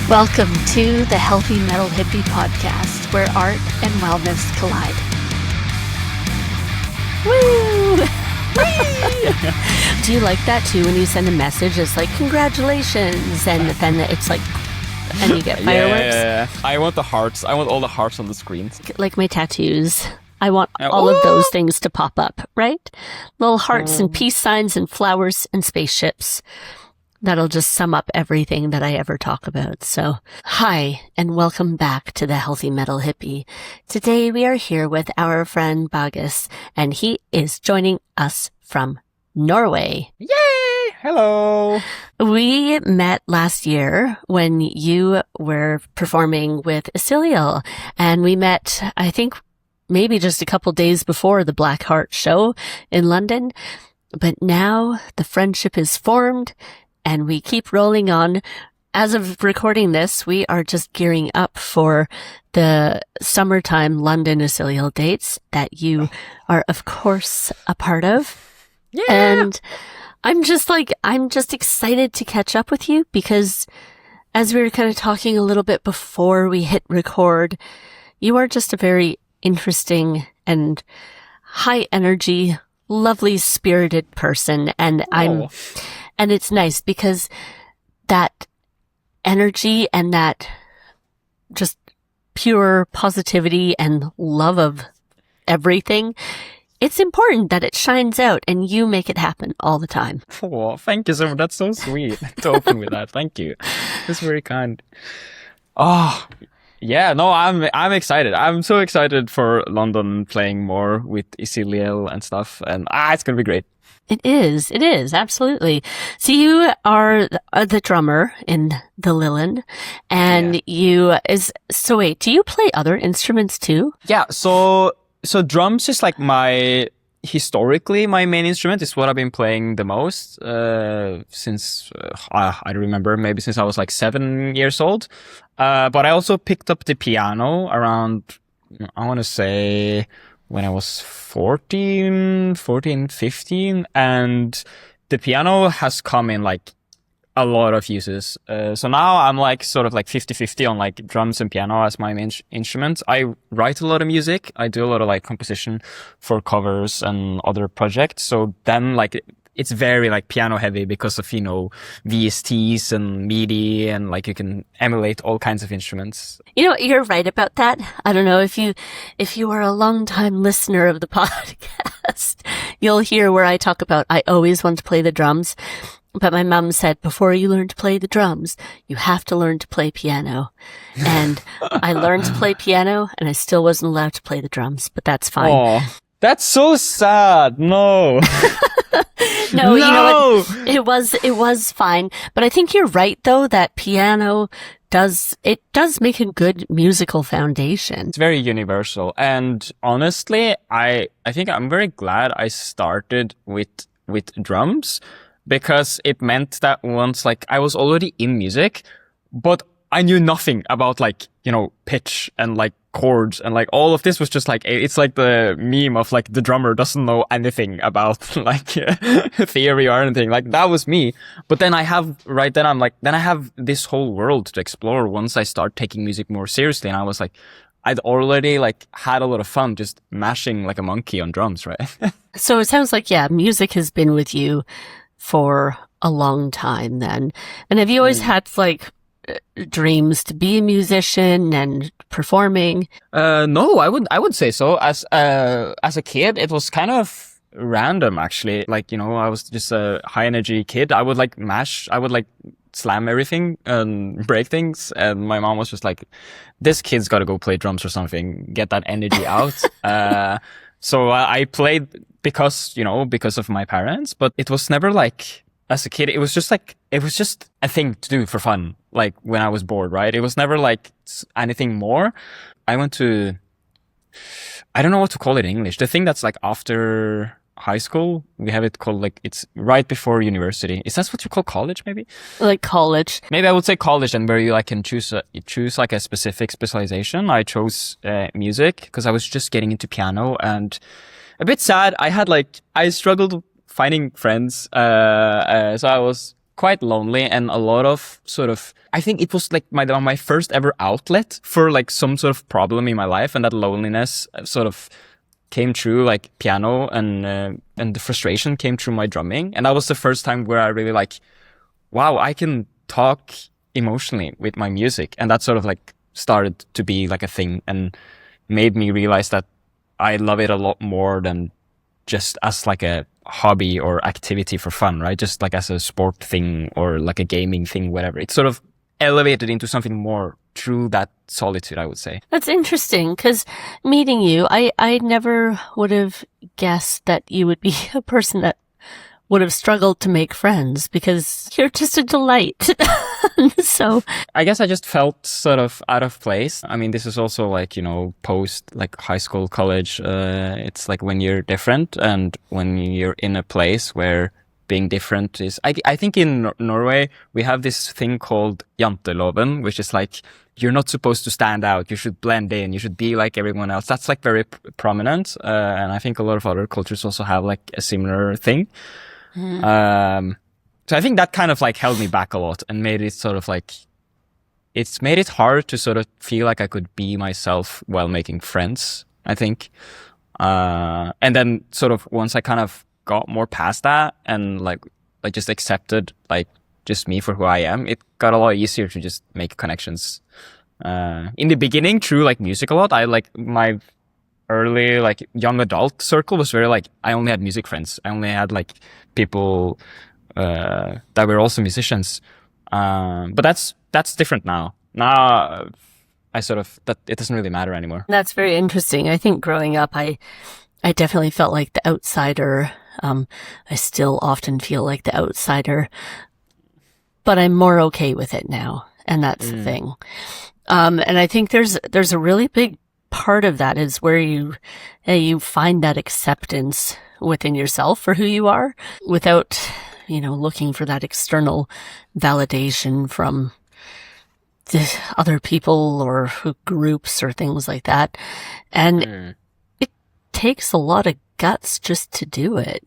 Welcome to the Healthy Metal Hippie podcast, where art and wellness collide. Woo! Do you like that too when you send a message? It's like, congratulations, and then it's like, and you get fireworks? Yeah. I want the hearts. I want all the hearts on the screen. Like my tattoos. I want all of those things to pop up, right? Little hearts and peace signs and flowers and spaceships. That'll just sum up everything that I ever talk about. So, hi, and welcome back to the Healthy Metal Hippie. Today we are here with our friend Bagus, and he is joining us from Norway. Yay! Hello! We met last year when you were performing with Isiliel, and we met, I think, maybe just a couple days before the Black Heart show in London. But now the friendship is formed, and we keep rolling on. As of recording this, we are just gearing up for the summertime London Isiliel dates that you are, of course, a part of. Yeah! And I'm just excited to catch up with you because as we were kind of talking a little bit before we hit record, you are just a very interesting and high energy, lovely spirited person. And and it's nice because that energy and that just pure positivity and love of everything, it's important that it shines out and you make it happen all the time. Oh, thank you so much. That's so sweet to open with that. Thank you. That's very kind. Oh, yeah, no, I'm excited. I'm so excited for London playing more with Isiliel and stuff. And it's going to be great. It is, absolutely. So you are the drummer in the Lilin, and so wait, do you play other instruments too? Yeah, so drums is like historically my main instrument. Is what I've been playing the most since I remember, maybe since I was like 7 years old. But I also picked up the piano around, I want to say, when I was 14, 15, and the piano has come in like a lot of uses. So now I'm like sort of like 50-50 on like drums and piano as my main instruments. I write a lot of music. I do a lot of like composition for covers and other projects. So then like it's very like piano heavy because of, VSTs and MIDI, and like you can emulate all kinds of instruments. You're right about that. I don't know if you are a long time listener of the podcast, you'll hear where I talk about, I always want to play the drums. But my mom said, before you learn to play the drums, you have to learn to play piano. And I learned to play piano and I still wasn't allowed to play the drums, but that's fine. Oh, that's so sad. No. No, you know what? It was fine. But I think you're right though, that piano does make a good musical foundation. It's very universal. And honestly, I think I'm very glad I started with drums, because it meant that once like I was already in music, but I knew nothing about like, pitch and like chords, and like all of this was just like, it's like the meme of like the drummer doesn't know anything about like theory or anything. Like that was me. But then I have this whole world to explore once I start taking music more seriously. And I was like, I'd already like had a lot of fun just mashing like a monkey on drums, right? So it sounds like, music has been with you for a long time then. And have you always had like dreams to be a musician and performing? No, I would say so. As a kid, it was kind of random actually. Like, I was just a high energy kid. I would like slam everything and break things. And my mom was just like, this kid's got to go play drums or something, get that energy out. So I played because of my parents, but it was never like, as a kid, it was just a thing to do for fun. Like when I was bored, right? It was never like anything more. I went to, I don't know what to call it in English. The thing that's like after high school, we have it called like, it's right before university. Is that what you call college maybe? Like college. Maybe I would say college, and where you like can choose like a specific specialization. I chose music because I was just getting into piano, and a bit sad. I struggled finding friends. So I was quite lonely, and a lot of sort of, I think it was like my first ever outlet for like some sort of problem in my life, and that loneliness sort of came through like piano, and the frustration came through my drumming. And that was the first time where I really like, wow, I can talk emotionally with my music. And that sort of like started to be like a thing, and made me realize that I love it a lot more than just as like a hobby or activity for fun, right? Just like as a sport thing or like a gaming thing, whatever. It's sort of elevated into something more through that solitude, I would say. That's interesting, because meeting you, I never would have guessed that you would be a person that would have struggled to make friends, because you're just a delight. So I guess I just felt sort of out of place. I mean, this is also like, post like high school, college. It's like when you're different, and when you're in a place where being different is, I think in Norway, we have this thing called janteloven, which is like, you're not supposed to stand out. You should blend in. You should be like everyone else. That's like very prominent. And I think a lot of other cultures also have like a similar thing. So I think that kind of like held me back a lot, and made it sort of like, it's made it hard to sort of feel like I could be myself while making friends, I think. And then sort of once I kind of got more past that, and like just accepted like just me for who I am, it got a lot easier to just make connections. In the beginning, through like music a lot, I like my early like young adult circle was very like, I only had music friends. I only had like people that were also musicians. But that's different now. Now I sort of, that it doesn't really matter anymore. That's very interesting. I think growing up, I definitely felt like the outsider. I still often feel like the outsider, but I'm more okay with it now. And that's the thing. And I think there's a really big part of that is where you find that acceptance within yourself for who you are, without, looking for that external validation from the other people or groups or things like that. And it takes a lot of guts just to do it,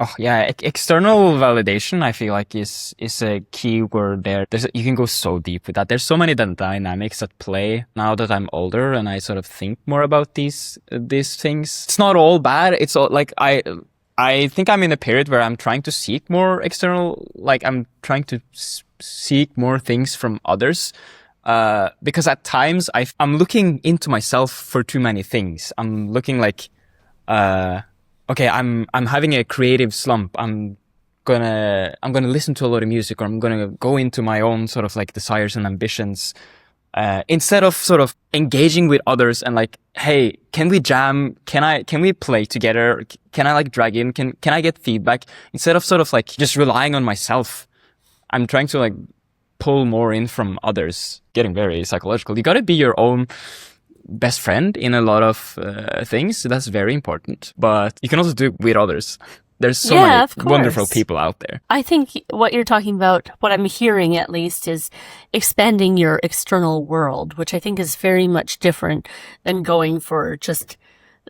Oh yeah, external validation, I feel like is a key word there. You can go so deep with that. There's so many dynamics at play now that I'm older, and I sort of think more about these things. It's not all bad. It's all like, I think I'm in a period where I'm trying to seek more external, like I'm trying to seek more things from others. Because at times I'm looking into myself for too many things. I'm looking like, okay, I'm having a creative slump. I'm gonna listen to a lot of music, or I'm gonna go into my own sort of like desires and ambitions, instead of sort of engaging with others and like, hey, can we jam? Can we play together? Can I like drag in? Can I get feedback? Instead of sort of like just relying on myself, I'm trying to like pull more in from others. Getting very psychological. You gotta be your own best friend in a lot of things. That's very important. But you can also do it with others. There's so many wonderful people out there. I think what you're talking about, what I'm hearing at least, is expanding your external world, which I think is very much different than going for just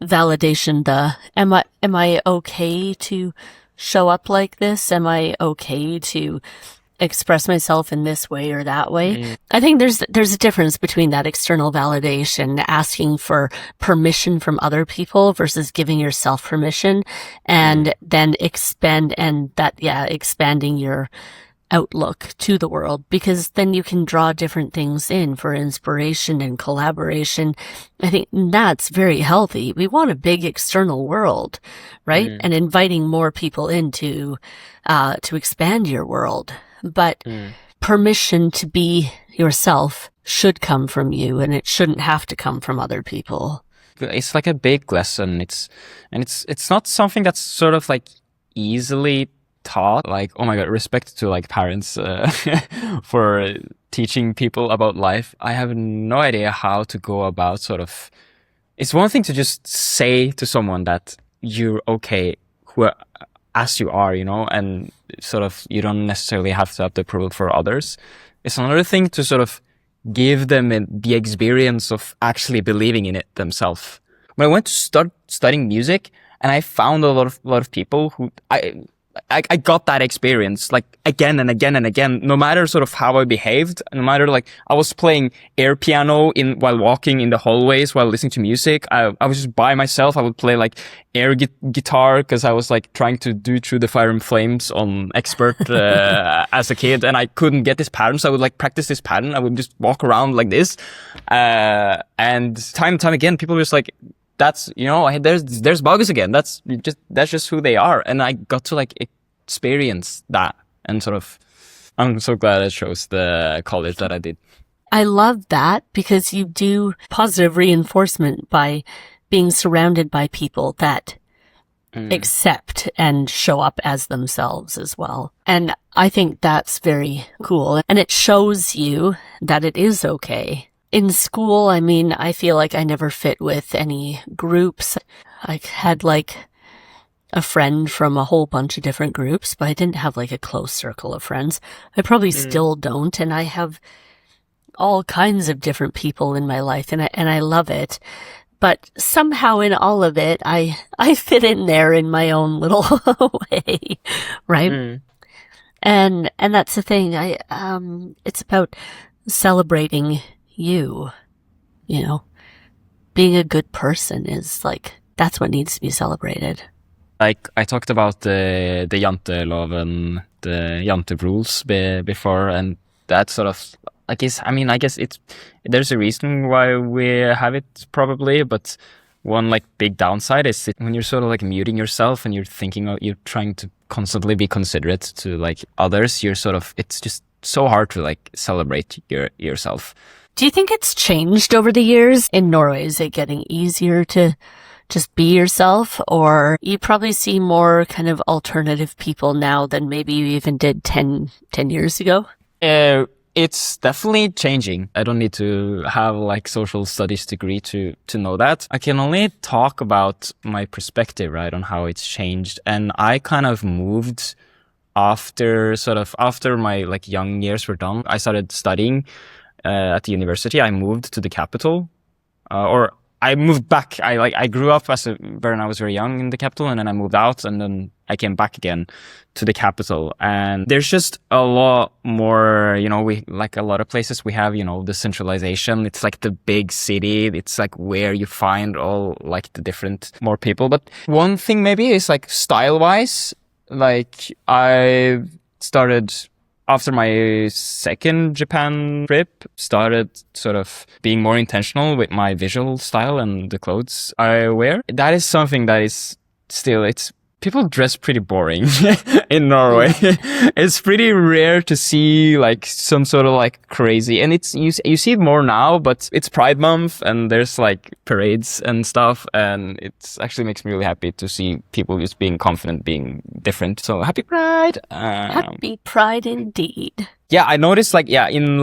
validation. Am I okay to show up like this? Am I okay to express myself in this way or that way? I think there's a difference between that external validation, asking for permission from other people, versus giving yourself permission, and then expanding your outlook to the world, because then you can draw different things in for inspiration and collaboration. I think that's very healthy. We want a big external world, right? And inviting more people into to expand your world. But permission to be yourself should come from you, and it shouldn't have to come from other people. It's like a big lesson. It's not something that's sort of like easily taught. Like, oh my God, respect to like parents for teaching people about life. I have no idea how to go about sort of. It's one thing to just say to someone that you're okay as you are, and sort of you don't necessarily have to have the approval for others. It's another thing to sort of give them the experience of actually believing in it themselves. When I went to start studying music, and I found a lot of people who I got that experience like again and again and again, no matter sort of how I behaved, no matter like I was playing air piano while walking in the hallways while listening to music. I was just by myself. I would play like air guitar because I was like trying to do Through the Fire and Flames on expert as a kid, and I couldn't get this pattern, so I would like practice this pattern. I would just walk around like this, and time and time again, people were just like, that's, you know, there's Bagus again. That's just who they are. And I got to like experience that, and sort of, I'm so glad I chose the college that I did. I love that because you do positive reinforcement by being surrounded by people that accept and show up as themselves as well. And I think that's very cool. And it shows you that it is okay. In school, I mean, I feel like I never fit with any groups. I had like a friend from a whole bunch of different groups, but I didn't have like a close circle of friends. I probably still don't, and I have all kinds of different people in my life, and I love it. But somehow in all of it, I fit in there in my own little way, right? And that's the thing. It's about celebrating you know, being a good person is like, that's what needs to be celebrated. Like I talked about the janteloven, the jante rules before, and that sort of, I guess there's a reason why we have it probably, but one like big downside is when you're sort of like muting yourself and you're trying to constantly be considerate to like others, it's just so hard to like celebrate yourself. Do you think it's changed over the years in Norway? Is it getting easier to just be yourself, or you probably see more kind of alternative people now than maybe you even did 10 years ago? It's definitely changing. I don't need to have like social studies degree to know that. I can only talk about my perspective, right, on how it's changed. And I kind of moved after my like young years were done. I started studying at the university. I moved to the capital, or I moved back. I grew up when I was very young in the capital, and then I moved out, and then I came back again to the capital. And there's just a lot more, you know, we like a lot of places we have, you know, the centralization. It's like the big city. It's like where you find all like the different more people. But one thing maybe is like style wise, like I started after my second Japan trip, started sort of being more intentional with my visual style and the clothes I wear. That is something that is still, people dress pretty boring in Norway. It's pretty rare to see like some sort of like crazy, and you see it more now, but it's Pride Month and there's like parades and stuff, and it actually makes me really happy to see people just being confident, being different. So happy Pride! Happy Pride indeed. Yeah, I noticed in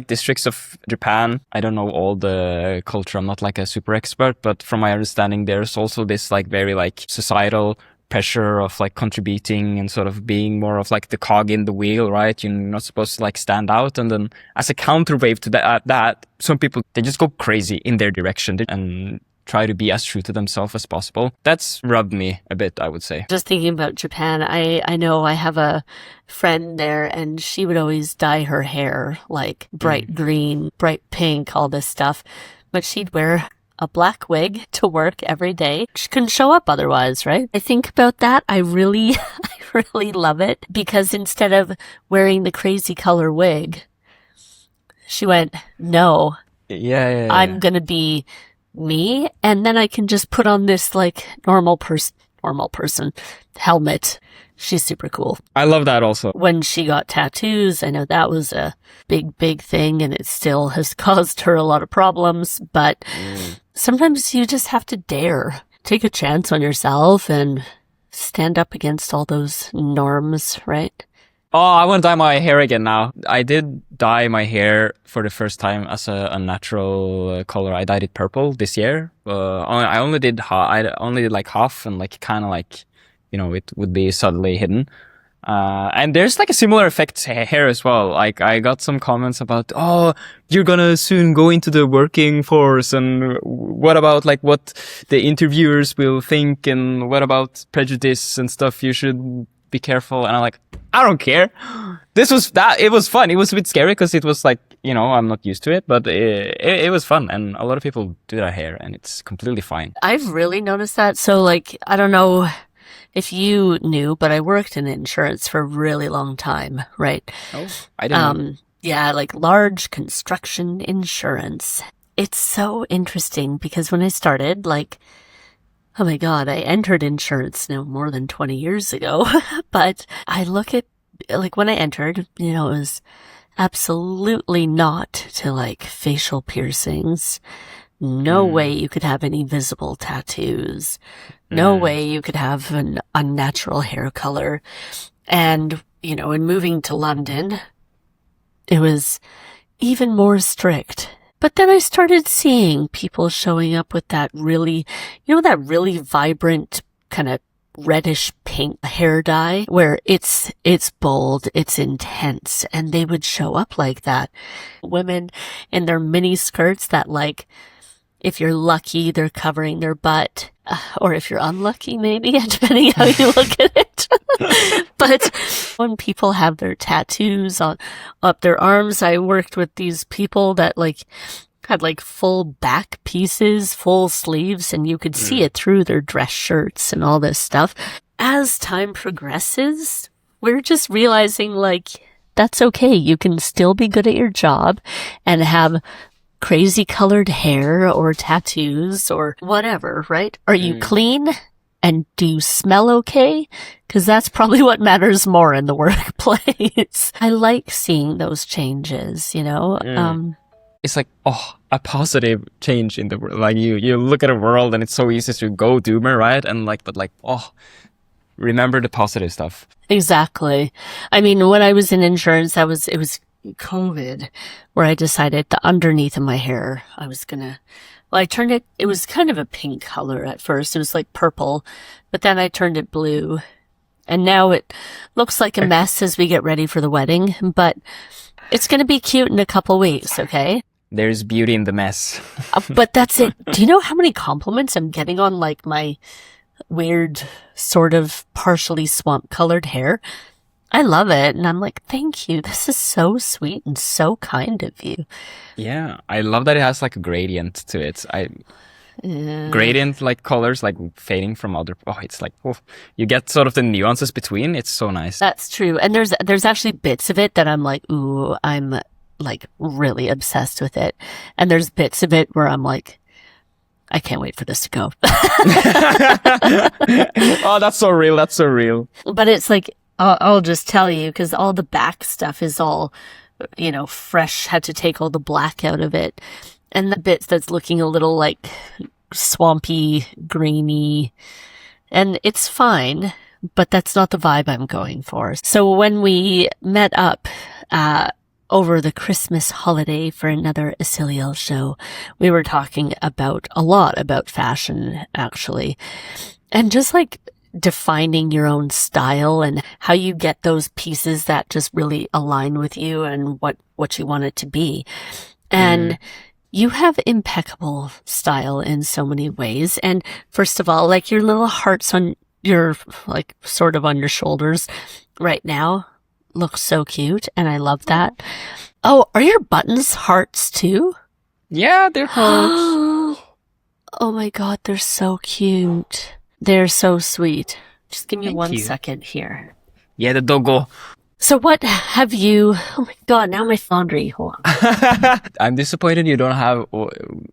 districts of Japan, I don't know all the culture. I'm not like a super expert, but from my understanding, there's also this like very like societal pressure of like contributing and sort of being more of like the cog in the wheel, right? You're not supposed to like stand out. And then as a counterwave to that, some people, they just go crazy in their direction and try to be as true to themselves as possible. That's rubbed me a bit, I would say. Just thinking about Japan, I know I have a friend there, and she would always dye her hair like bright green, bright pink, all this stuff. But she'd wear a black wig to work every day. She couldn't show up otherwise, right? I think about that. I really love it, because instead of wearing the crazy color wig, she went, no, I'm going to be me, and then I can just put on this like normal person helmet. She's super cool. I love that also. When she got tattoos, I know that was a big thing, and it still has caused her a lot of problems, but sometimes you just have to dare take a chance on yourself and stand up against all those norms, right? Oh, I want to dye my hair again now. I did dye my hair for the first time as a natural color. I dyed it purple this year. I only did like half, and like kind of like, you know, it would be subtly hidden. And there's like a similar effect here as well. Like I got some comments about, oh, you're gonna soon go into the working force, and what about like what the interviewers will think, and what about prejudice and stuff? You should be careful. And I'm like, I don't care. It was fun. It was a bit scary because it was like, I'm not used to it, but it was fun. And a lot of people do that here, and it's completely fine. I've really noticed that. So like, I don't know if you knew, but I worked in insurance for a really long time, right? Oh, I didn't know. Yeah, like large construction insurance. It's so interesting because when I started, like, oh my God, I entered insurance now more than 20 years ago. But I look at, like, when I entered, it was absolutely not to like facial piercings. No way you could have any visible tattoos. No way you could have an unnatural hair color. And, in moving to London, it was even more strict. But then I started seeing people showing up with that really, that really vibrant kind of reddish pink hair dye where it's bold, it's intense, and they would show up like that. Women in their mini skirts that like, if you're lucky, they're covering their butt, or if you're unlucky, maybe, depending how you look at it. But when people have their tattoos up their arms, I worked with these people that like had like full back pieces, full sleeves, and you could see it through their dress shirts and all this stuff. As time progresses, we're just realizing like, that's okay. You can still be good at your job and have crazy colored hair or tattoos or whatever, right? Are you clean? And do you smell okay? Because that's probably what matters more in the workplace. I like seeing those changes, It's like, a positive change in the world. Like you look at the world and it's so easy to go doomer, right? And remember the positive stuff. Exactly. I mean, when I was in insurance, it was COVID where I decided the underneath of my hair, I turned it was kind of a pink color at first. It was like purple, but then I turned it blue. And now it looks like a mess as we get ready for the wedding, but it's going to be cute in a couple weeks, okay? There's beauty in the mess. But that's it. Do you know how many compliments I'm getting on like my weird sort of partially swamp colored hair? I love it. And I'm like, thank you. This is so sweet and so kind of you. Yeah. I love that it has like a gradient to it. Gradient like colors like fading from other. It's like, you get sort of the nuances between. It's so nice. That's true. And there's actually bits of it that I'm like, ooh, I'm like really obsessed with it. And there's bits of it where I'm like, I can't wait for this to go. Oh, that's so real. That's so real. But it's like, I'll just tell you, because all the back stuff is all, fresh, had to take all the black out of it. And the bits that's looking a little like swampy, greeny, and it's fine, but that's not the vibe I'm going for. So when we met up, over the Christmas holiday for another Isiliel show, we were talking a lot about fashion, actually. And just like defining your own style and how you get those pieces that just really align with you and what you want it to be. And you have impeccable style in so many ways. And first of all, like your little hearts on your, like sort of on your shoulders right now look so cute. And I love that. Oh, are your buttons hearts too? Yeah, they're hearts. Oh my God, they're so cute. They're so sweet. Just give me Thank 1 you. second here. Yeah, the doggo. So what have you... Oh my God, now my laundry. Hold on. I'm disappointed you don't have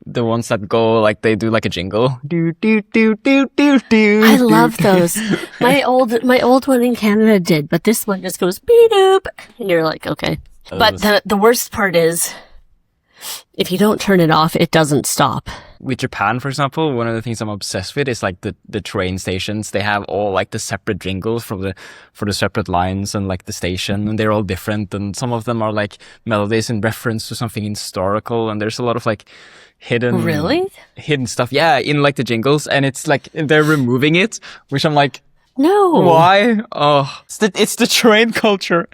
the ones that go like they do like a jingle. Do do do do do do. I love those. My old one in Canada did, but this one just goes beep doop. And you're like, okay. But the worst part is, if you don't turn it off, it doesn't stop. With Japan, for example, one of the things I'm obsessed with is like the train stations. They have all like the separate jingles for the separate lines and like the station, and they're all different. And some of them are like melodies in reference to something historical. And there's a lot of like hidden stuff. Yeah, in like the jingles, and it's like they're removing it, which I'm like, No. Why? Oh, it's the train culture.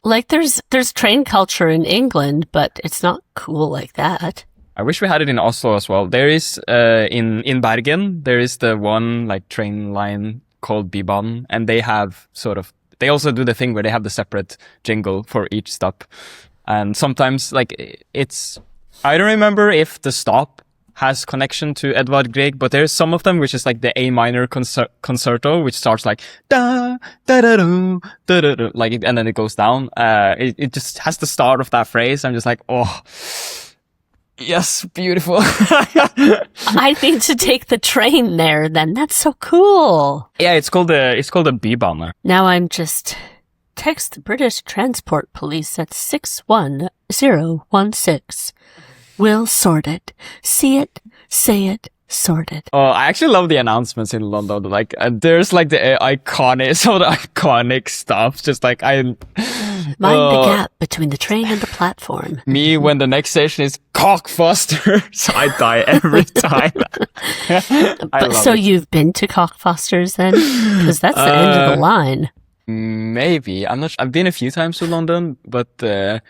Like there's train culture in England, but it's not cool like that. I wish we had it in Oslo as well. There is in Bergen, there is the one like train line called Bybanen, and they have they also do the thing where they have the separate jingle for each stop. And sometimes like I don't remember if the stop has connection to Edvard Grieg, but there's some of them which is like the A minor concerto, which starts like da da da da da da, like, and then it goes down. It just has the start of that phrase. I'm just like, oh, yes, beautiful. I need to take the train there. Then that's so cool. Yeah, it's called a Bybaner. Now I'm just text the British Transport Police at 61016. We'll sort it. See it, say it, sort it. Oh, I actually love the announcements in London. Like, there's like the iconic stops. Just like Mind the gap between the train and the platform. Me, when the next station is Cockfosters, I die every time. But so you've been to Cockfosters then? Because that's the end of the line. Maybe. I'm not sure. I've been a few times to London, but the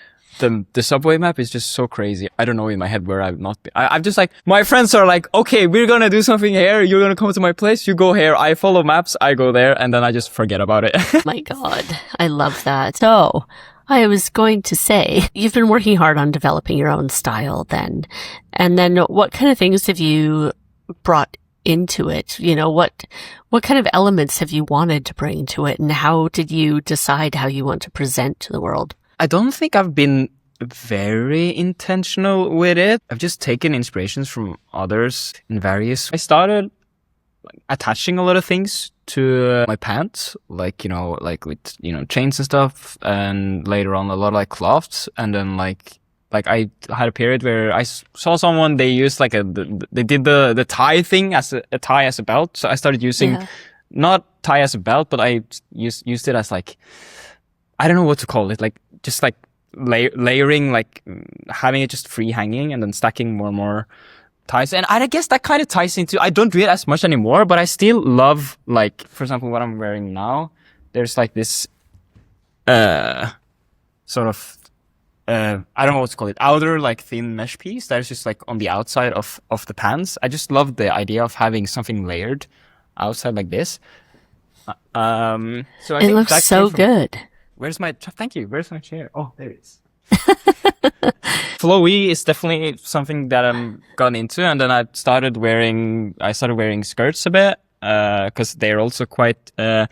subway map is just so crazy. I don't know in my head where I've not been. I'm just like, my friends are like, okay, we're gonna do something here. You're gonna come to my place. You go here. I follow maps. I go there. And then I just forget about it. My God. I love that. So I was going to say, you've been working hard on developing your own style then. And then what kind of things have you brought into it? You know, what kind of elements have you wanted to bring to it? And how did you decide how you want to present to the world? I don't think I've been very intentional with it. I've just taken inspirations from others in various. I started attaching a lot of things to my pants, like, like with, chains and stuff. And later on, a lot of like cloths. And then like I had a period where I saw someone, they used like they did the tie thing as a tie as a belt. So I started using not tie as a belt, but I used it as like, I don't know what to call it. Like, just like layering, like having it just free hanging and then stacking more and more ties. And I guess that kind of ties into, I don't do it as much anymore, but I still love, like, for example, what I'm wearing now. There's like this, sort of, I don't know what to call it, outer like thin mesh piece that is just like on the outside of the pants. I just love the idea of having something layered outside like this. So I think looks that so good. Thank you. Where's my chair? Oh, there it is. Flowy is definitely something that I'm gotten into. And then I started wearing skirts a bit, cause they're also quite flowy.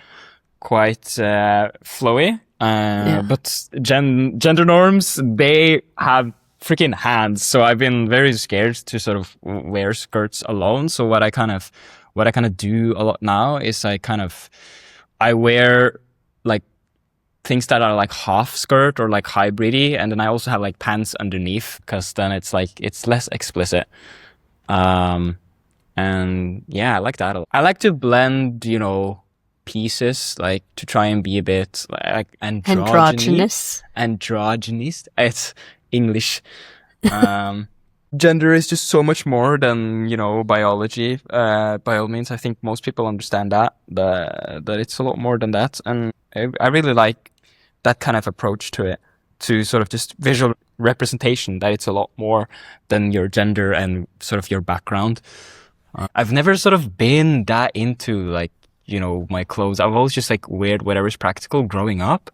But gender norms, they have freaking hands. So I've been very scared to sort of wear skirts alone. So what I kind of do a lot now is I wear like things that are like half skirt or like hybrid-y, and then I also have like pants underneath, because then it's less explicit. And yeah, I like that a lot. I like to blend, pieces, like to try and be a bit like androgynous. It's English. Gender is just so much more than, biology. By all means, I think most people understand that it's a lot more than that. And I really like that kind of approach to it, to sort of just visual representation, that it's a lot more than your gender and sort of your background. I've never sort of been that into like, my clothes. I've always just like weared whatever's practical growing up.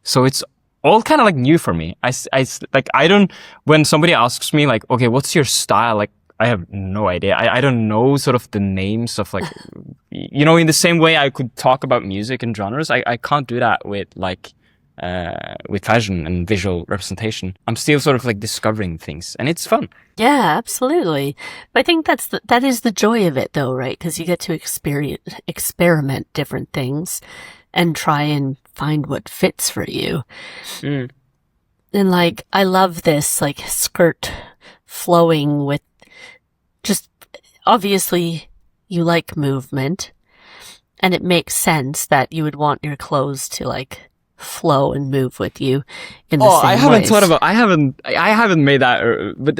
So it's all kind of like new for me. When somebody asks me like, okay, what's your style? Like, I have no idea. I don't know sort of the names of like, in the same way I could talk about music and genres. I can't do that with like, with fashion and visual representation. I'm still sort of like discovering things, and it's fun. Yeah, absolutely. But I think that is the joy of it though, right? Because you get to experiment different things and try and find what fits for you. And like, I love this like skirt flowing with just, obviously you like movement, and it makes sense that you would want your clothes to like flow and move with you in the same I haven't ways. thought about, I haven't made that, but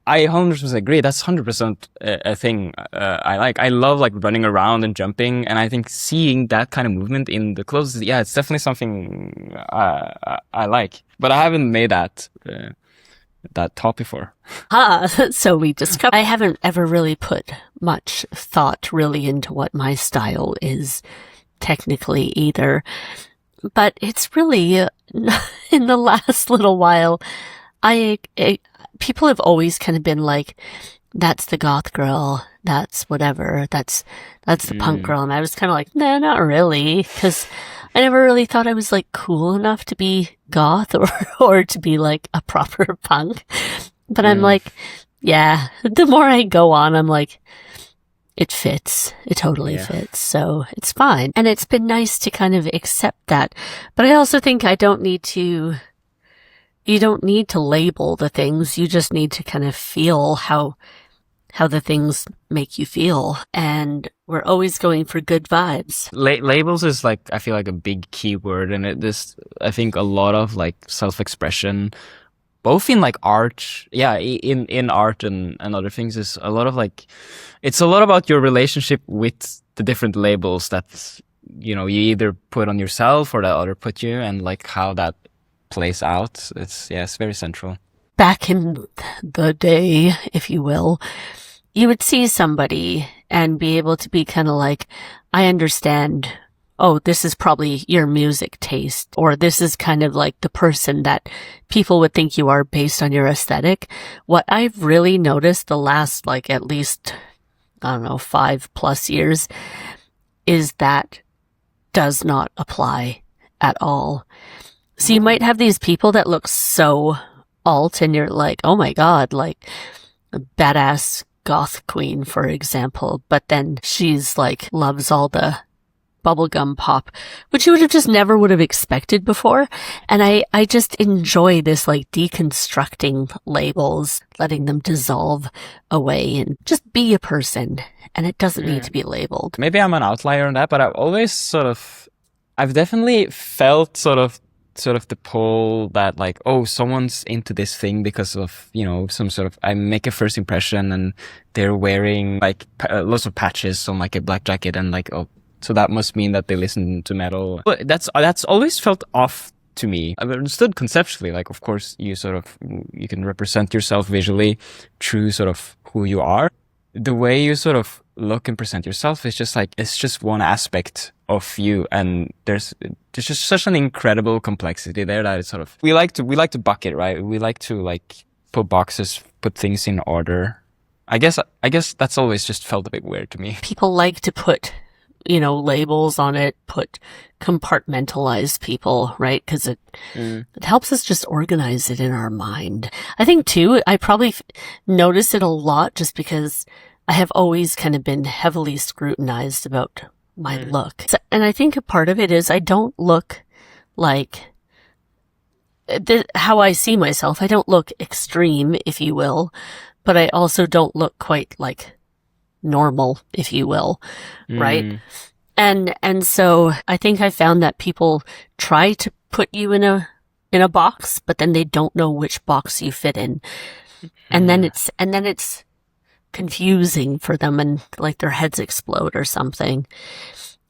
I 100% agree. That's 100% a thing I like. I love like running around and jumping, and I think seeing that kind of movement in the clothes, yeah, it's definitely something I like. But I haven't made that top before. So we discovered. I haven't ever really put much thought really into what my style is technically either. But it's really, in the last little while, people have always kind of been like, that's the goth girl, that's whatever, that's the punk girl. And I was kind of like, nah, not really. Because I never really thought I was like cool enough to be goth or to be like a proper punk. But I'm like, yeah, the more I go on, I'm like, it fits. It totally fits. So it's fine. And it's been nice to kind of accept that. But I also think you don't need to label the things. You just need to kind of feel how the things make you feel. And we're always going for good vibes. Labels is like, I feel like a big keyword, and I think a lot of like self-expression, both in like art, in art and other things, is a lot of like, it's a lot about your relationship with the different labels that, you either put on yourself or that other put you, and like how that plays out. It's very central. Back in the day, if you will, you would see somebody and be able to be kind of like, I understand, oh, this is probably your music taste, or this is kind of like the person that people would think you are based on your aesthetic. What I've really noticed the last, like, at least, I don't know, 5+ years, is that does not apply at all. So you might have these people that look so alt, and you're like, oh my God, like a badass goth queen, for example. But then she's like, loves all the bubblegum pop, which you would have expected before. And I just enjoy this like deconstructing labels, letting them dissolve away and just be a person. And it doesn't need to be labeled. Maybe I'm an outlier on that, but I've definitely felt sort of the pull that like, oh, someone's into this thing because of, some sort of, I make a first impression and they're wearing like lots of patches on like a black jacket, and like, oh, so that must mean that they listen to metal. But that's always felt off to me. I've understood conceptually, like, of course, you can represent yourself visually through sort of who you are. The way you sort of look and present yourself is just like, it's just one aspect of you, and there's just such an incredible complexity there that it's sort of, we like to bucket, right? We like to like put boxes, put things in order. I guess that's always just felt a bit weird to me. People like to put, labels on it, compartmentalize people, right? Because it helps us just organize it in our mind. I think too, I probably notice it a lot just because I have always kind of been heavily scrutinized about my look. And I think a part of it is I don't look like how I see myself. I don't look extreme, if you will, but I also don't look quite like normal, if you will, right? And so I think I found that people try to put you in a box, but then they don't know which box you fit in. And then it's confusing for them, and like their heads explode or something,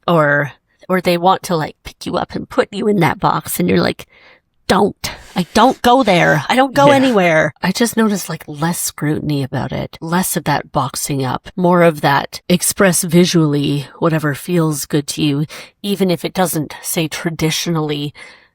or they want to like pick you up and put you in that box, and you're like, I don't go there. I don't go anywhere. I just noticed like less scrutiny about it, less of that boxing up, more of that express visually whatever feels good to you, even if it doesn't, say, traditionally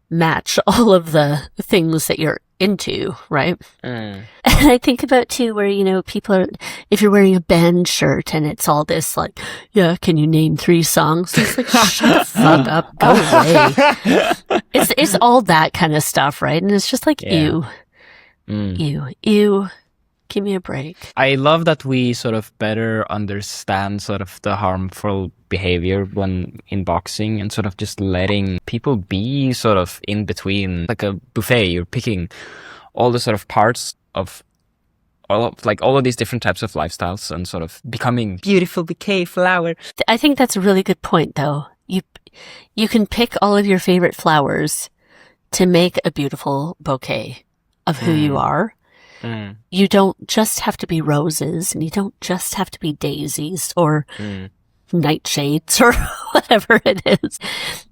match all of the things that you're into, right? And I think about too where, people are, if you're wearing a band shirt and it's all this like, yeah, can you name 3 songs? It's like, shut the fuck up, go away. It's all that kind of stuff, right? And it's just like, ew, give me a break. I love that we sort of better understand sort of the harmful behavior when in boxing, and sort of just letting people be sort of in between, like a buffet. You're picking all the sort of parts of all of these different types of lifestyles and sort of becoming beautiful bouquet flower. I think that's a really good point, though. You can pick all of your favorite flowers to make a beautiful bouquet of who you are. Mm. You don't just have to be roses, and you don't just have to be daisies or nightshades or whatever it is.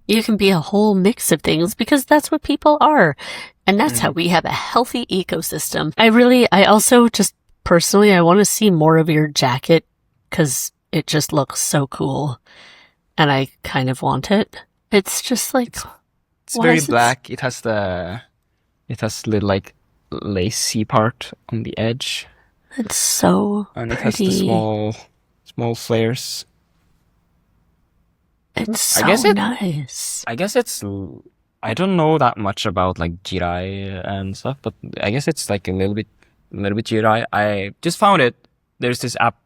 You can be a whole mix of things because that's what people are. And that's how we have a healthy ecosystem. I also just personally, I want to see more of your jacket because it just looks so cool. And I kind of want it. It's just like... It's very black. It has little like lacy part on the edge. It's so and it pretty. has the small flares. It's so nice. I guess it's... I don't know that much about like jirai and stuff, but I guess it's like a little bit jirai. I just found it. There's this app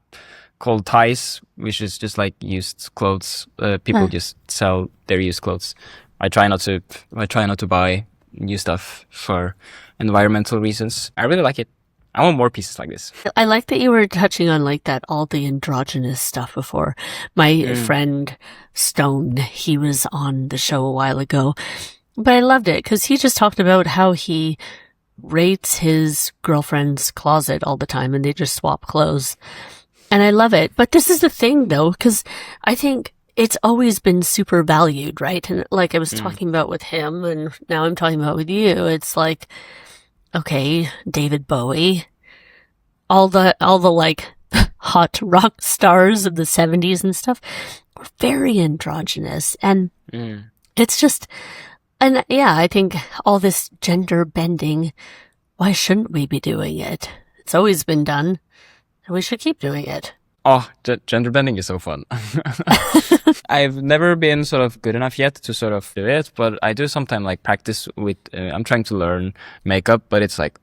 called Ties, which is just like used clothes. People just sell their used clothes. I try not to buy new stuff for environmental reasons. I really like it. I want more pieces like this. I like that you were touching on like that, all the androgynous stuff before. My friend Stone, he was on the show a while ago, but I loved it because he just talked about how he rates his girlfriend's closet all the time and they just swap clothes. And I love it. But this is the thing though, because I think it's always been super valued, right? And like I was talking about with him and now I'm talking about with you, it's like, okay, David Bowie, all the like hot rock stars of the 70s and stuff were very androgynous. And it's just, and yeah, I think all this gender bending, why shouldn't we be doing it? It's always been done and we should keep doing it. Oh, gender bending is so fun. I've never been sort of good enough yet to sort of do it, but I do sometimes like practice with, I'm trying to learn makeup, but it's like,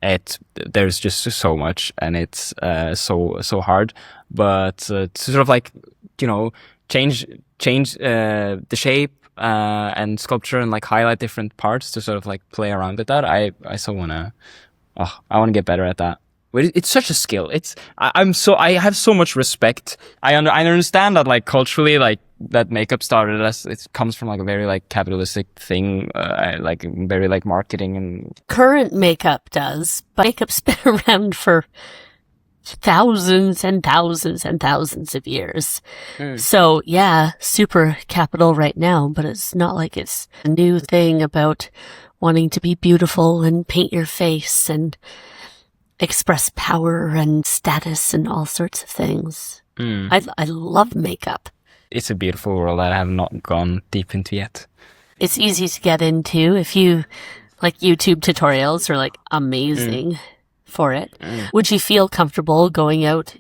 there's just so much and it's so hard. But to sort of like, you know, change the shape and sculpture and like highlight different parts to sort of like play around with that. I so wanna get better at that. It's such a skill. I have so much respect. I understand that like culturally, like that makeup started as, it comes from like a very like capitalistic thing, like very like marketing and current makeup does, but makeup's been around for thousands and thousands and thousands of years. So yeah, super capital right now, but it's not like it's a new thing about wanting to be beautiful and paint your face and express power and status and all sorts of things. I love makeup. It's a beautiful world that I have not gone deep into yet. It's easy to get into if you like YouTube tutorials are like amazing for it. Would you feel comfortable going out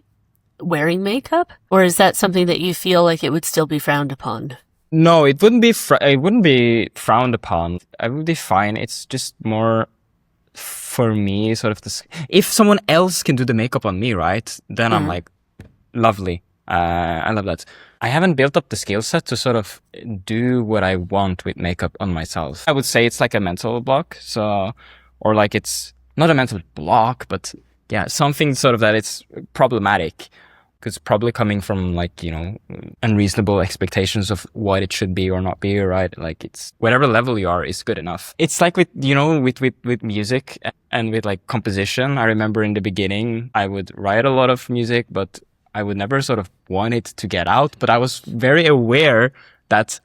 wearing makeup, or is that something that you feel like it would still be frowned upon? No, it wouldn't be frowned upon. I would be fine. It's just more for me, sort of this. If someone else can do the makeup on me, right? Then I'm like, lovely. I love that. I haven't built up the skill set to sort of do what I want with makeup on myself. I would say it's like a mental block. So, or like it's not a mental block, but yeah, something sort of that it's problematic. Because probably coming from like, you know, unreasonable expectations of what it should be or not be, right? Like it's whatever level you are is good enough. It's like with, you know, with music and with like composition. I remember in the beginning, I would write a lot of music, but I would never sort of want it to get out. But I was very aware that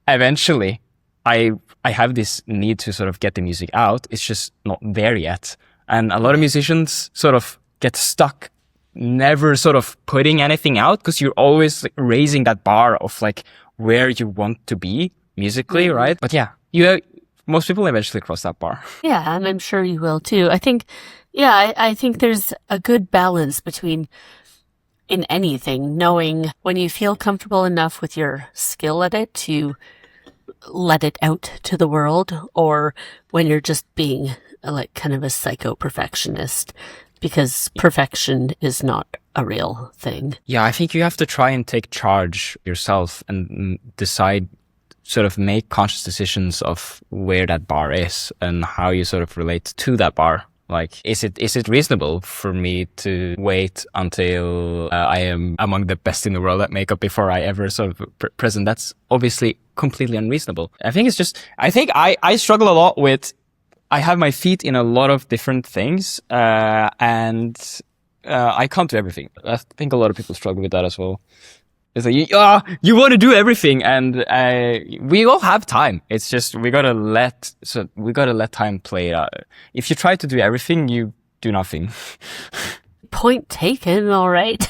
eventually I have this need to sort of get the music out. It's just not there yet. And a lot of musicians sort of get stuck never sort of putting anything out because you're always like raising that bar of like where you want to be musically, right? But yeah, most people eventually cross that bar. Yeah, and I'm sure you will too. I think, I think there's a good balance between in anything, knowing when you feel comfortable enough with your skill at it to let it out to the world, or when you're just being like kind of a psycho perfectionist. Because perfection is not a real thing. Yeah, I think you have to try and take charge yourself and decide, sort of make conscious decisions of where that bar is and how you sort of relate to that bar. Like, is it reasonable for me to wait until I am among the best in the world at makeup before I ever sort of present? That's obviously completely unreasonable. I think it's just, I think I struggle a lot with I have my feet in a lot of different things, and I can't do everything. I think a lot of people struggle with that as well. It's like, you want to do everything, and we all have time. It's just we gotta let time play it out. If you try to do everything, you do nothing. Point taken, all right.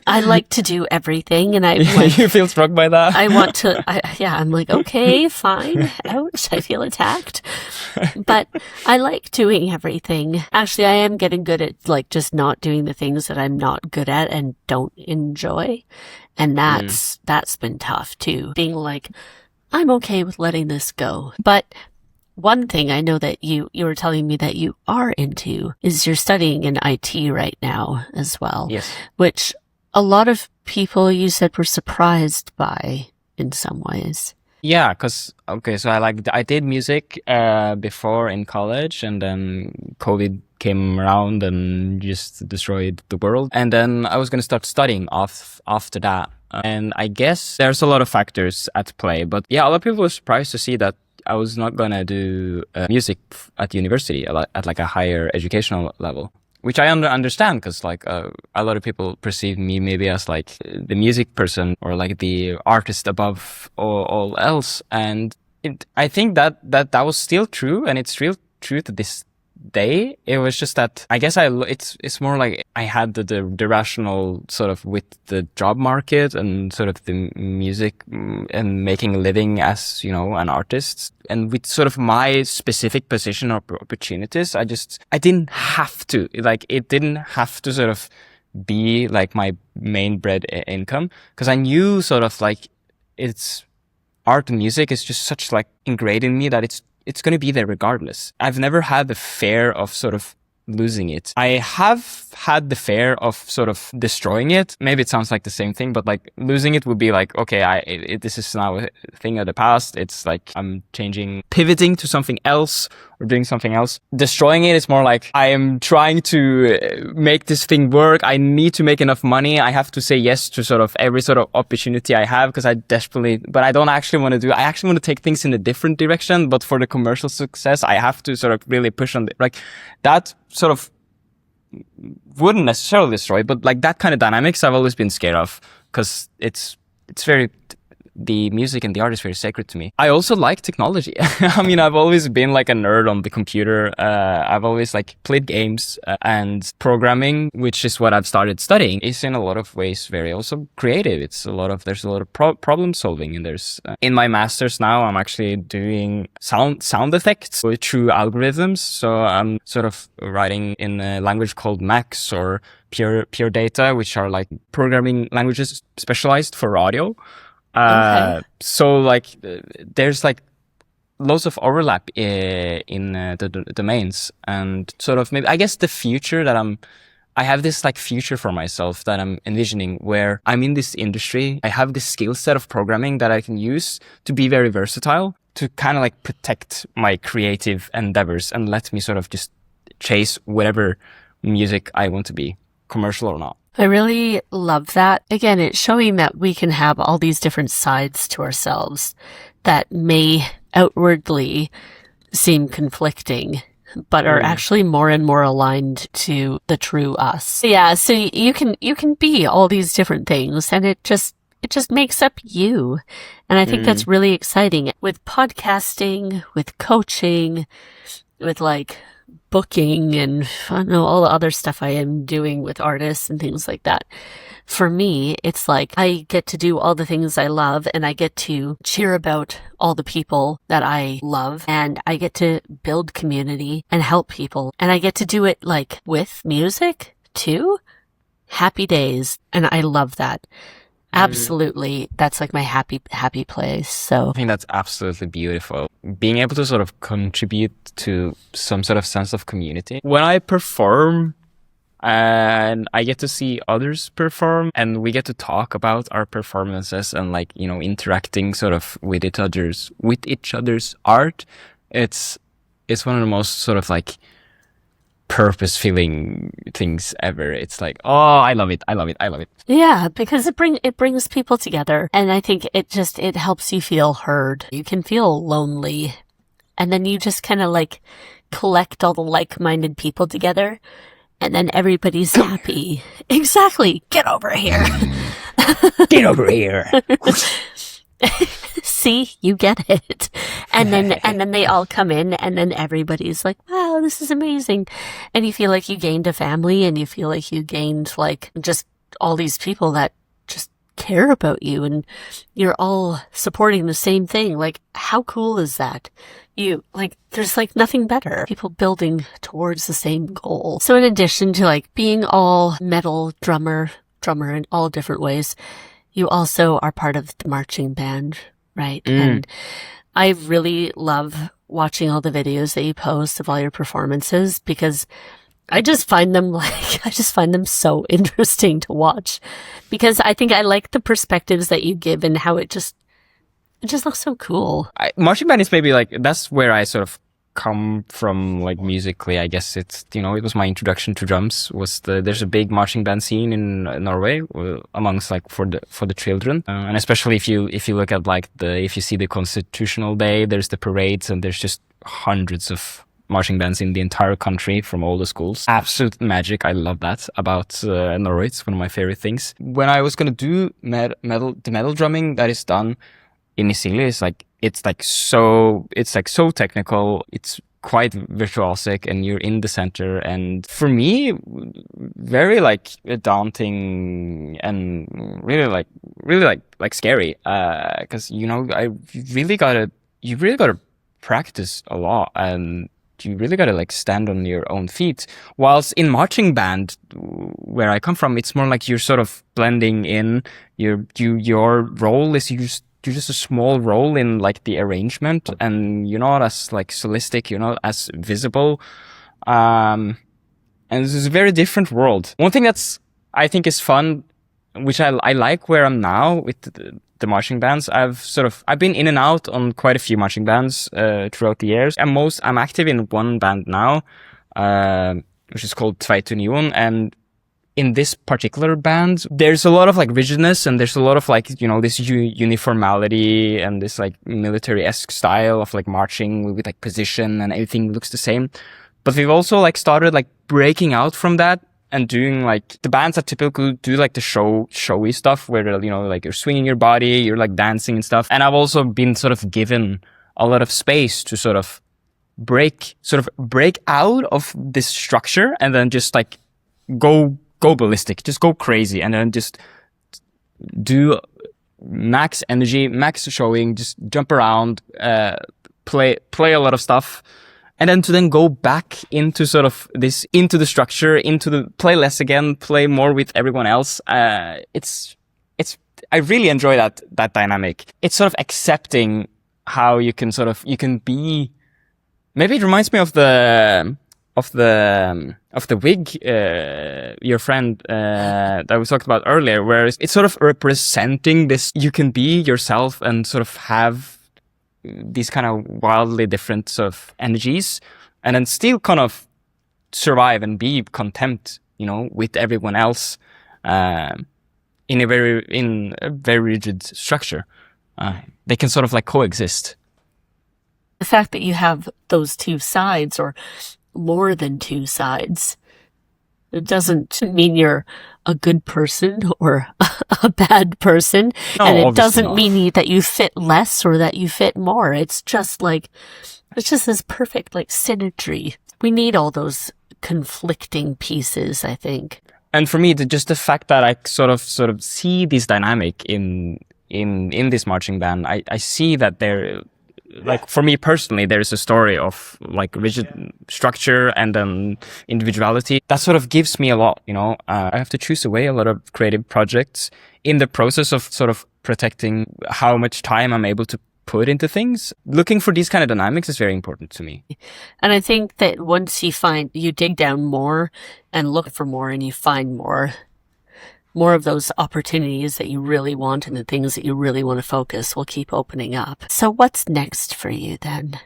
I like to do everything, and you feel struck by that? I'm like, okay, fine. Ouch, I feel attacked. But I like doing everything. Actually, I am getting good at like just not doing the things that I'm not good at and don't enjoy. And that's been tough too. Being like, I'm okay with letting this go. But one thing I know that you were telling me that you are into is you're studying in IT right now as well. Yes. Which a lot of people you said were surprised by in some ways. Yeah, so I did music before in college, and then COVID came around and just destroyed the world. And then I was going to start studying after that. And I guess there's a lot of factors at play, but yeah, a lot of people were surprised to see that I was not gonna do music at university at like a higher educational level, which I understand because like a lot of people perceive me maybe as like the music person or like the artist above all else, and I think that was still true, and it's still true to this day. It was just that I guess it's more like I had the rational sort of with the job market and sort of the music and making a living as, you know, an artist, and with sort of my specific position or opportunities, I didn't have to, like, it didn't have to sort of be like my main bread income, because I knew sort of like it's art and music is just such like ingrained in me that it's going to be there regardless. I've never had the fear of sort of losing it. I have had the fear of sort of destroying it. Maybe it sounds like the same thing, but like losing it would be like, okay, this is now a thing of the past. It's like I'm pivoting to something else or doing something else. Destroying it is more like I am trying to make this thing work. I need to make enough money. I have to say yes to sort of every sort of opportunity I have because but I don't actually want to I actually want to take things in a different direction. But for the commercial success, I have to sort of really push on like that sort of wouldn't necessarily destroy, but like that kind of dynamics I've always been scared of because it's very, the music and the art is very sacred to me. I also like technology. I mean, I've always been like a nerd on the computer. I've always like played games and programming, which is what I've started studying, is in a lot of ways very also creative. There's a lot of problem solving, and there's in my master's now I'm actually doing sound effects through algorithms. So I'm sort of writing in a language called Max or Pure Data, which are like programming languages specialized for audio. Okay. So like there's like lots of overlap in the domains, and sort of maybe I guess the future that I have this like future for myself that I'm envisioning where I'm in this industry. I have this skill set of programming that I can use to be very versatile, to kind of like protect my creative endeavors and let me sort of just chase whatever music I want to be, commercial or not. I really love that. Again, it's showing that we can have all these different sides to ourselves that may outwardly seem conflicting, but are actually more and more aligned to the true us. Yeah, so you can be all these different things, and it just makes up you. And I think that's really exciting with podcasting, with coaching, with like booking, and I don't know, all the other stuff I am doing with artists and things like that. For me, it's like I get to do all the things I love, and I get to cheer about all the people that I love, and I get to build community and help people, and I get to do it like with music too. Happy days. And I love that. Absolutely. That's like my happy place. So I think that's absolutely beautiful. Being able to sort of contribute to some sort of sense of community. When I perform and I get to see others perform, and we get to talk about our performances and like, you know, interacting sort of with each other's art, it's one of the most sort of like purpose-filling things ever. It's like, oh, I love it. yeah, because it brings people together, and I think it helps you feel heard. You can feel lonely And then you just kind of like collect all the like-minded people together, and then everybody's happy. Exactly. Get over here. Get over here. See, you get it. And then they all come in, and then everybody's like, wow, this is amazing. And you feel like you gained a family, and you feel like you gained like just all these people that just care about you, and you're all supporting the same thing. Like, how cool is that? There's like nothing better. People building towards the same goal. So in addition to like being all metal drummer in all different ways, you also are part of the marching band, right? And I really love watching all the videos that you post of all your performances, because I just find them so interesting to watch, because I think I like the perspectives that you give and how it just looks so cool. Marching band is maybe like, that's where I sort of come from, like musically. I guess it's, it was my introduction to drums. There's a big marching band scene in Norway amongst like for the children, and especially if you look at like if you see the Constitutional Day, there's the parades, and there's just hundreds of marching bands in the entire country from all the schools. Absolute magic. I love that about Norway. It's one of my favorite things. When I was gonna do the metal drumming that is done in Isiliel, it's so technical. It's quite virtuosic, and you're in the center. And for me, very like daunting and really like scary. Because you really gotta practice a lot, and you really gotta like stand on your own feet. Whilst in marching band, where I come from, it's more like you're sort of blending in. Your role is you're just a small role in like the arrangement, and you're not as like solistic, you're not as visible. And this is a very different world. One thing I think is fun, which I like where I'm now with the marching bands. I've been in and out on quite a few marching bands throughout the years. I'm active in one band now, which is called Tveit Union, and in this particular band, there's a lot of like rigidness, and there's a lot of like, this uniformity and this like military-esque style of like marching with like position, and everything looks the same. But we've also like started like breaking out from that and doing like the bands that typically do like the showy stuff where, like you're swinging your body, you're like dancing and stuff. And I've also been sort of given a lot of space to sort of break out of this structure, and then just like go ballistic, just go crazy, and then just do max energy, max showing, just jump around, play a lot of stuff, and then go back into sort of this, into the structure, into the play less again, play more with everyone else. I really enjoy that dynamic. It's sort of accepting how you can be. Maybe it reminds me of the wig, your friend that we talked about earlier, where it's sort of representing this. You can be yourself and sort of have these kind of wildly different sort of energies, and then still kind of survive and be content, with everyone else, in a very rigid structure. They can sort of like coexist. The fact that you have those two sides, or more than two sides, it doesn't mean you're a good person or a bad person. No, and it doesn't not. mean that you fit less or that you fit more. It's just this perfect like synergy. We need all those conflicting pieces, I think. And for me, just the fact that I sort of see this dynamic in this marching band, I see that there, like for me personally, there is a story of like rigid structure and then individuality that sort of gives me a lot. I have to choose away a lot of creative projects in the process of sort of protecting how much time I'm able to put into things. Looking for these kind of dynamics is very important to me. And I think that once you dig down more and look for more, and you find more of those opportunities that you really want, and the things that you really want to focus will keep opening up. So what's next for you then?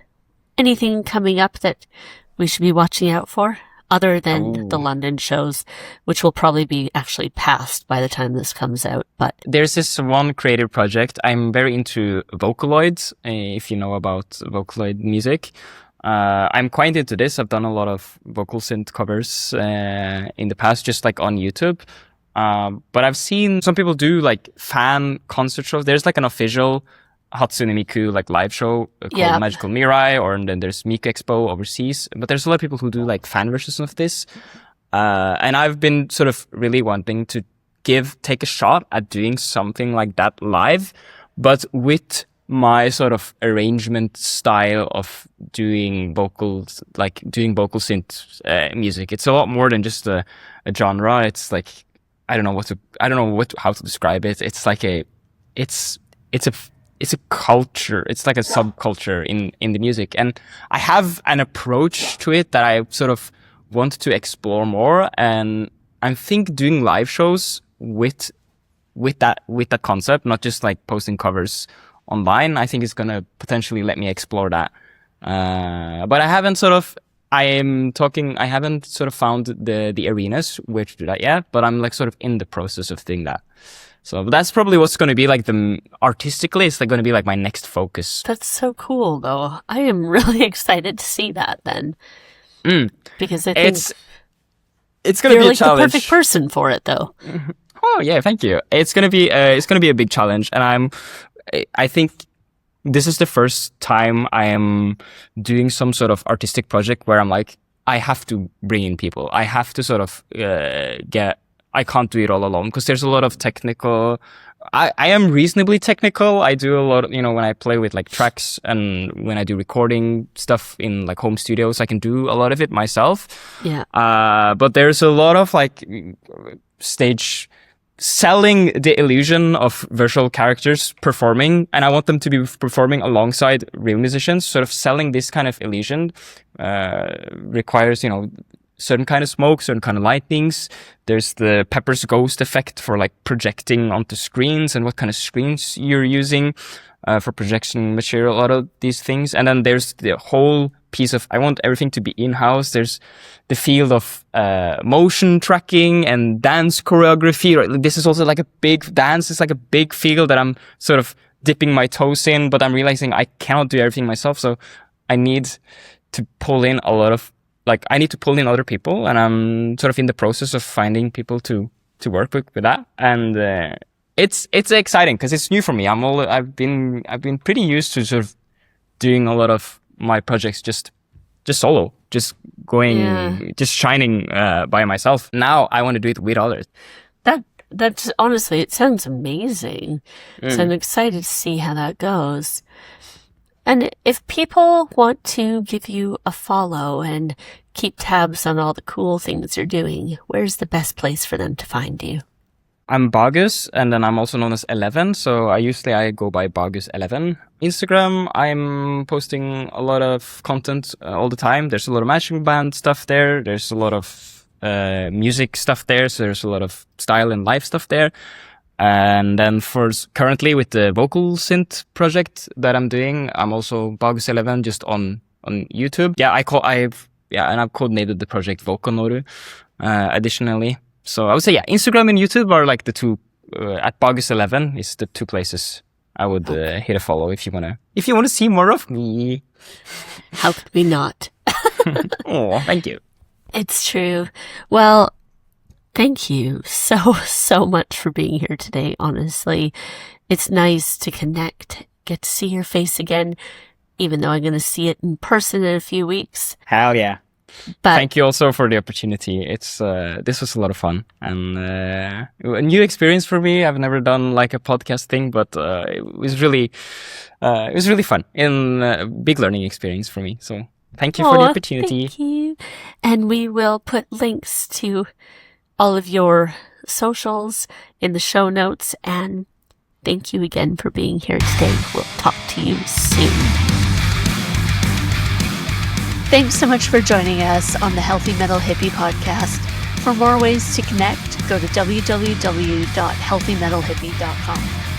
Anything coming up that we should be watching out for? other than the Ooh. London shows, which will probably be actually past by the time this comes out. But There's this one creative project. I'm very into Vocaloids, if you know about Vocaloid music. I'm quite into this. I've done a lot of vocal synth covers in the past, just like on YouTube. But I've seen some people do like fan concert shows. There's like an official Hatsune Miku like live show called Magical Mirai, or and then there's Miku Expo overseas. But there's a lot of people who do like fan versions of this. And I've been sort of really wanting to take a shot at doing something like that live, but with my sort of arrangement style of doing vocals, like doing vocal synth music. It's a lot more than just a genre. It's like, I don't know how to describe it. It's like it's a culture. It's like a subculture in the music. And I have an approach to it that I sort of want to explore more. And I think doing live shows with that concept, not just like posting covers online, I think is going to potentially let me explore that. But I haven't sort of found the arenas where to do that yet, but I'm like sort of in the process of doing that. So that's probably what's going to be like artistically, it's like going to be like my next focus. that's so cool, though. I am really excited to see that then. Because I think it's going to be a like challenge. the perfect person for it, though. Oh yeah, thank you. It's going to be a big challenge, and I think this is the first time I am doing some sort of artistic project where I'm like, I have to bring in people. I have to sort of I can't do it all alone, because there's a lot of technical. I am reasonably technical. I do a lot, when I play with like tracks and when I do recording stuff in like home studios, I can do a lot of it myself. Yeah. But there's a lot of like stage selling the illusion of virtual characters performing, and I want them to be performing alongside real musicians. Sort of selling this kind of illusion requires, certain kind of smoke, certain kind of lightnings. There's the Pepper's Ghost effect for like projecting onto screens and what kind of screens you're using for projection material, a lot of these things. And then there's the whole piece of, I want everything to be in-house. There's the field of motion tracking and dance choreography. Right? This is also like a big dance. It's like a big field that I'm sort of dipping my toes in, but I'm realizing I cannot do everything myself. So I need to pull in I need to pull in other people, and I'm sort of in the process of finding people to work with that. And it's exciting because it's new for me. I've been pretty used to sort of doing a lot of my projects just solo, just going, just shining by myself. Now I want to do it with others. That's honestly, it sounds amazing. So I'm excited to see how that goes. And if people want to give you a follow and keep tabs on all the cool things you're doing, where's the best place for them to find you? I'm Bagus, and then I'm also known as 11, so I go by Bagus 11. Instagram, I'm posting a lot of content all the time. There's a lot of marching band stuff there. There's a lot of music stuff there, so there's a lot of style and live stuff there. And then currently with the vocal synth project that I'm doing, I'm also Bagus 11 just on YouTube. Yeah, I've coordinated the project Volcanoru additionally. So I would say, Instagram and YouTube are like the two. At Bagus 11 is the two places I would hit a follow if you wanna see more of me. How could we not? Oh, thank you. It's true. Well, thank you so much for being here today. Honestly, it's nice to connect, get to see your face again, even though I'm going to see it in person in a few weeks. Hell yeah. But thank you also for the opportunity. This was a lot of fun and a new experience for me. I've never done like a podcast thing, but it was really fun and a big learning experience for me. So thank you for the opportunity. Thank you. And we will put links to all of your socials in the show notes. And thank you again for being here today. We'll talk to you soon. Thanks so much for joining us on the Healthy Metal Hippie podcast. For more ways to connect, go to www.healthymetalhippie.com.